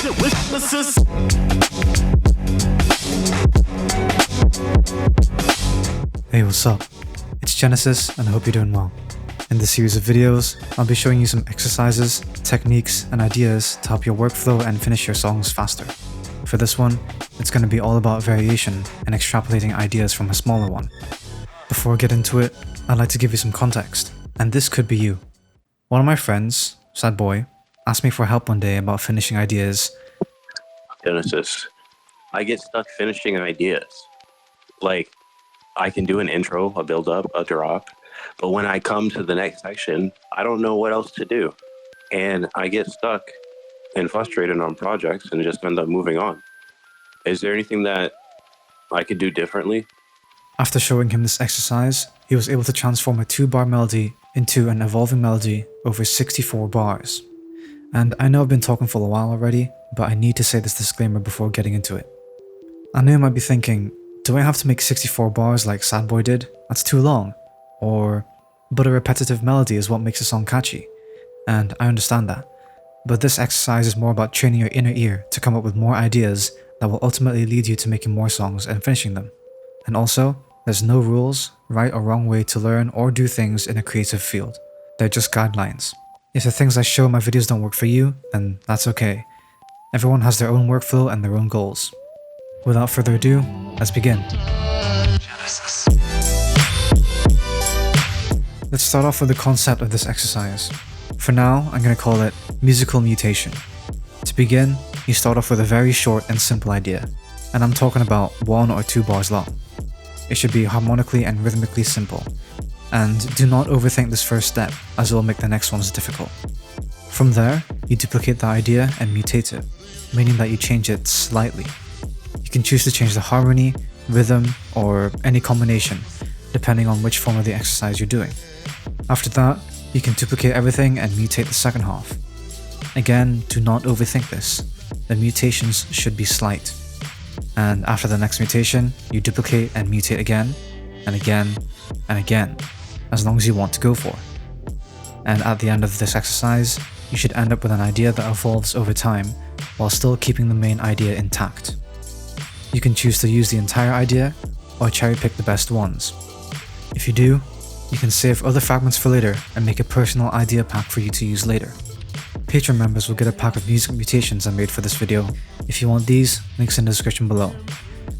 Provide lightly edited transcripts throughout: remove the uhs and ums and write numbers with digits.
Hey, what's up? It's Genesis and I hope you're doing well. In this series of videos, I'll be showing you some exercises, techniques, and ideas to help your workflow and finish your songs faster. For this one, it's going to be all about variation and extrapolating ideas from a smaller one. Before I get into it, I'd like to give you some context, and this could be you. One of my friends, Sad Boy, asked me for help one day about finishing ideas. Genesis, I get stuck finishing ideas. Like, I can do an intro, a build up, a drop, but when I come to the next section, I don't know what else to do. And I get stuck and frustrated on projects and just end up moving on. Is there anything that I could do differently? After showing him this exercise, he was able to transform a 2-bar melody into an evolving melody over 64 bars. And I know I've been talking for a while already, but I need to say this disclaimer before getting into it. I know you might be thinking, do I have to make 64 bars like Sad Boy did? That's too long. Or, but a repetitive melody is what makes a song catchy. And I understand that. But this exercise is more about training your inner ear to come up with more ideas that will ultimately lead you to making more songs and finishing them. And also, there's no rules, right or wrong way to learn or do things in a creative field. They're just guidelines. If the things I show in my videos don't work for you, then that's okay. Everyone has their own workflow and their own goals. Without further ado, let's begin. Genesis. Let's start off with the concept of this exercise. For now, I'm going to call it musical mutation. To begin, you start off with a very short and simple idea, and I'm talking about 1 or 2 bars long. It should be harmonically and rhythmically simple, and do not overthink this first step as it will make the next ones difficult. From there, you duplicate the idea and mutate it, meaning that you change it slightly. You can choose to change the harmony, rhythm, or any combination, depending on which form of the exercise you're doing. After that, you can duplicate everything and mutate the second half. Again, do not overthink this. The mutations should be slight. And after the next mutation, you duplicate and mutate again, and again, and again, as long as you want to go for. And at the end of this exercise, you should end up with an idea that evolves over time, while still keeping the main idea intact. You can choose to use the entire idea, or cherry pick the best ones. If you do, you can save other fragments for later and make a personal idea pack for you to use later. Patreon members will get a pack of music mutations I made for this video. If you want these, links in the description below.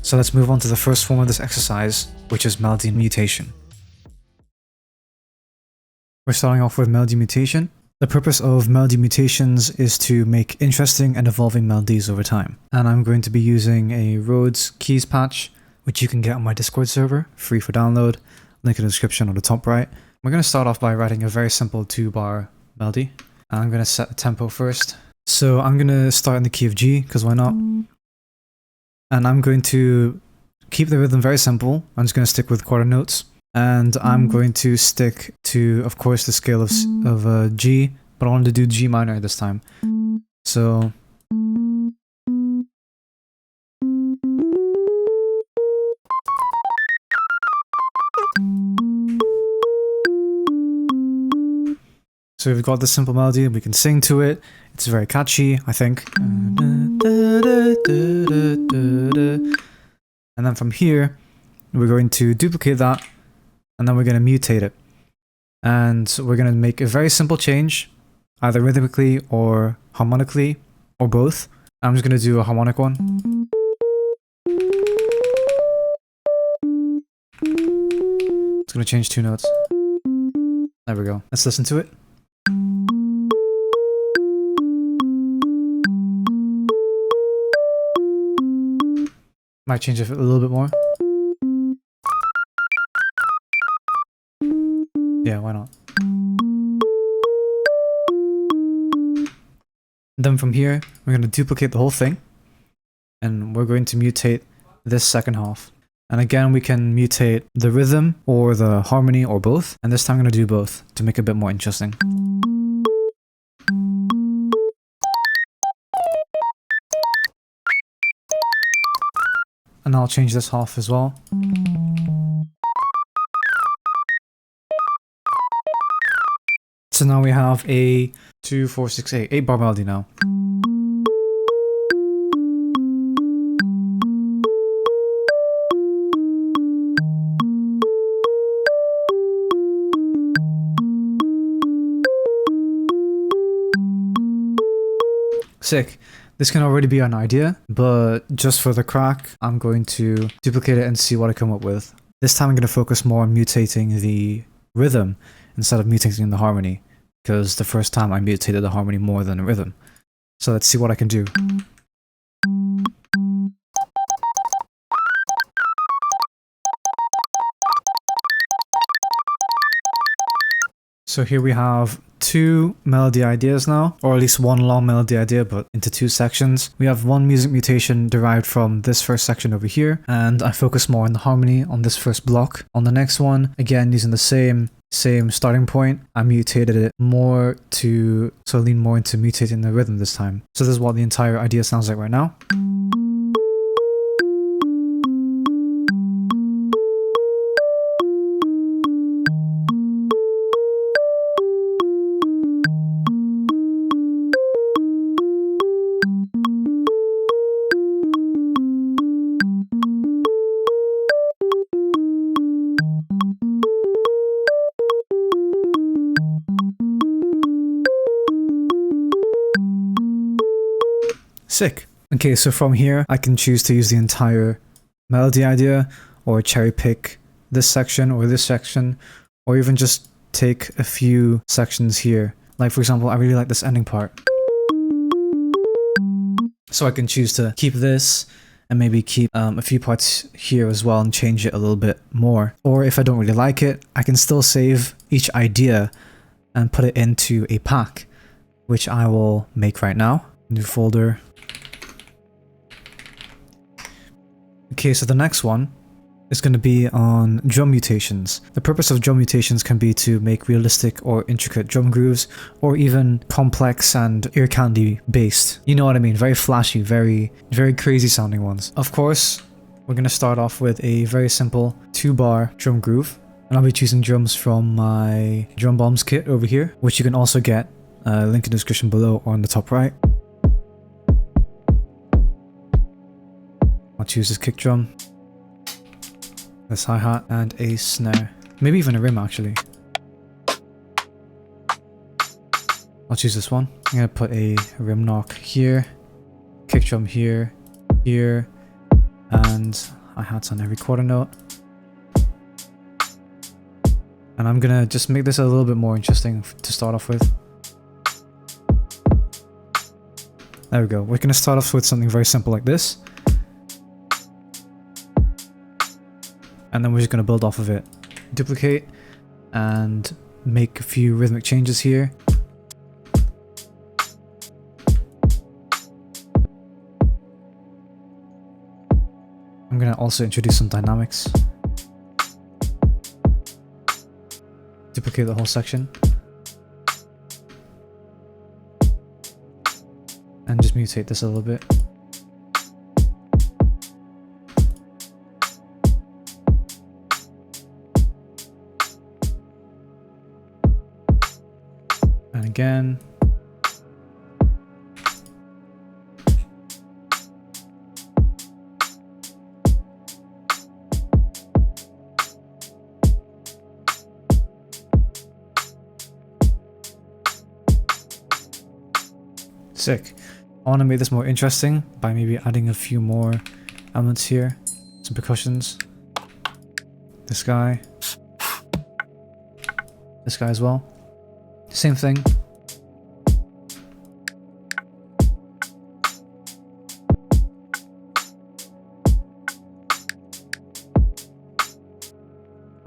So let's move on to the first form of this exercise, which is melody mutation. We're starting off with melody mutation. The purpose of melody mutations is to make interesting and evolving melodies over time. And I'm going to be using a Rhodes keys patch, which you can get on my Discord server, free for download, link in the description on the top right. We're going to start off by writing a very simple 2-bar melody. I'm going to set the tempo first. So I'm going to start in the key of G, because why not? And I'm going to keep the rhythm very simple. I'm just going to stick with quarter notes. And I'm going to stick to, of course, the scale of G, but I wanted to do G minor this time. So... So we've got this simple melody, we can sing to it, it's very catchy, I think. And then from here, we're going to duplicate that, and then we're going to mutate it. And we're going to make a very simple change, either rhythmically or harmonically, or both. I'm just going to do a harmonic one. It's going to change 2 notes. There we go. Let's listen to it. Might change it a little bit more. Yeah, why not? Then from here, we're going to duplicate the whole thing. And we're going to mutate this second half. And again, we can mutate the rhythm or the harmony or both. And this time I'm going to do both to make it a bit more interesting. And I'll change this half as well. So now we have a 2, 4, 6, 8 bar melody now. Sick. This can already be an idea, but just for the crack, I'm going to duplicate it and see what I come up with. This time I'm going to focus more on mutating the rhythm instead of mutating the harmony, because the first time I mutated the harmony more than the rhythm. So let's see what I can do. So here we have two melody ideas now, or at least one long melody idea, but into two sections. We have one music mutation derived from this first section over here, and I focus more on the harmony on this first block. On the next one, again using the same starting point, I mutated it more to lean more into mutating the rhythm this time. So this is what the entire idea sounds like right now. Sick. Okay, so from here, I can choose to use the entire melody idea, or cherry pick this section or this section, or even just take a few sections here. Like for example, I really like this ending part. So I can choose to keep this and maybe keep a few parts here as well and change it a little bit more. Or if I don't really like it, I can still save each idea and put it into a pack, which I will make right now. New folder. Okay, so the next one is going to be on drum mutations. The purpose of drum mutations can be to make realistic or intricate drum grooves, or even complex and ear candy based. You know what I mean? Very flashy, very crazy sounding ones. Of course, we're going to start off with a very simple 2-bar drum groove. And I'll be choosing drums from my drum bombs kit over here, which you can also get, link in the description below or on the top right. I'll choose this kick drum, this hi-hat, and a snare. Maybe even a rim, actually. I'll choose this one. I'm gonna put a rim knock here, kick drum here, here, and hi-hats on every quarter note. And I'm gonna just make this a little bit more interesting to start off with. There we go. We're gonna start off with something very simple like this. And then we're just going to build off of it. Duplicate and make a few rhythmic changes here. I'm going to also introduce some dynamics. Duplicate the whole section. And just mutate this a little bit. And again. Sick. I want to make this more interesting by maybe adding a few more elements here. Some percussions. This guy. This guy as well. Same thing.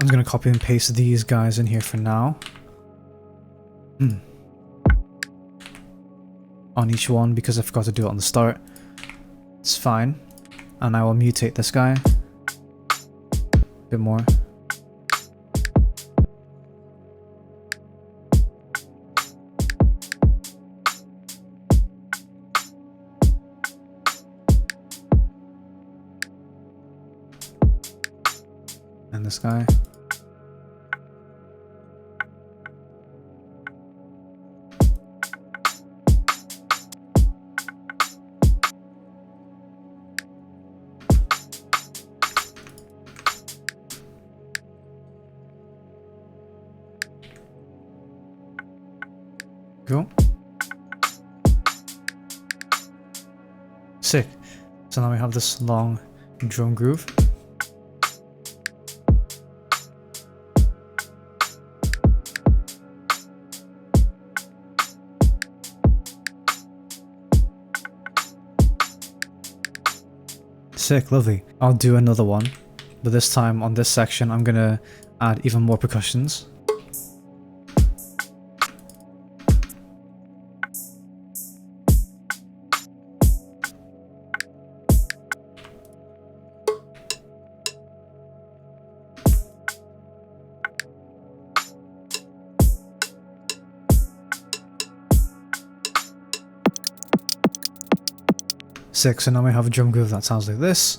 I'm just gonna copy and paste these guys in here for now. On each one because I forgot to do it on the start. It's fine. And I will mutate this guy. A bit more. And this guy. Go. Sick. So now we have this long drum groove. Sick, lovely. I'll do another one, but this time on this section I'm gonna add even more percussions. Sick, so now we have a drum groove that sounds like this.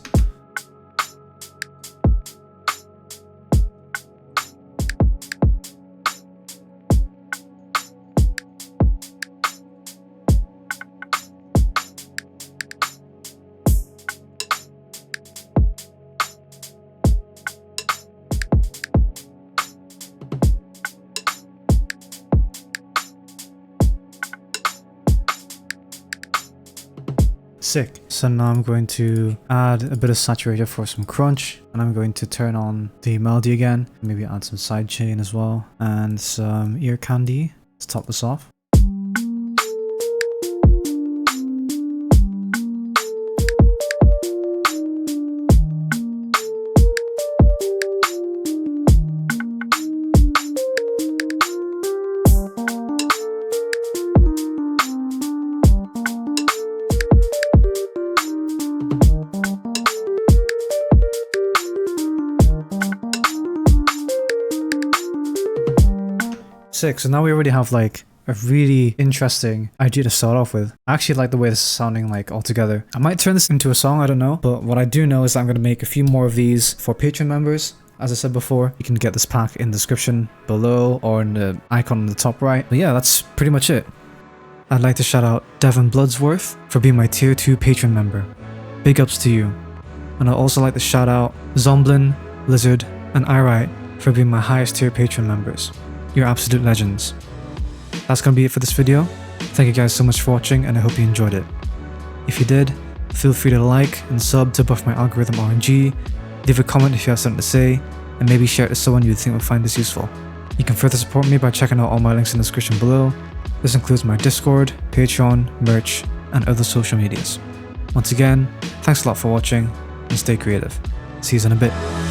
Sick. So now I'm going to add a bit of saturator for some crunch, and I'm going to turn on the melody again, maybe add some sidechain as well, and some ear candy to top this off. Sick, so now we already have like a really interesting idea to start off with. I actually like the way this is sounding like altogether. I might turn this into a song, I don't know, but what I do know is that I'm going to make a few more of these for Patreon members. As I said before, you can get this pack in the description below or in the icon on the top right. But yeah, that's pretty much it. I'd like to shout out Devon Bloodsworth for being my tier 2 Patreon member. Big ups to you. And I'd also like to shout out Zomblin, Lizard, and iWrite for being my highest tier Patreon members. You're absolute legends. That's gonna be it for this video. Thank you guys so much for watching, and I hope you enjoyed it. If you did, feel free to like and sub to buff my algorithm RNG, leave a comment if you have something to say, and maybe share it to someone you think would find this useful. You can further support me by checking out all my links in the description below. This includes my Discord, Patreon, merch, and other social medias. Once again, thanks a lot for watching, and stay creative. See you in a bit.